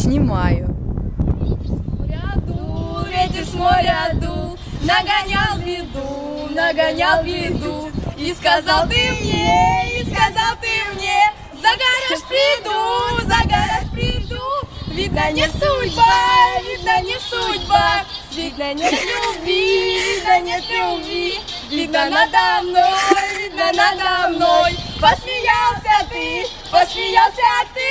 снимаю. Ветер с моря дул, нагонял беду, и сказал ты мне, за гараж приду, видно не судьба, видно нет любви, видно надо мной, посмеялся ты,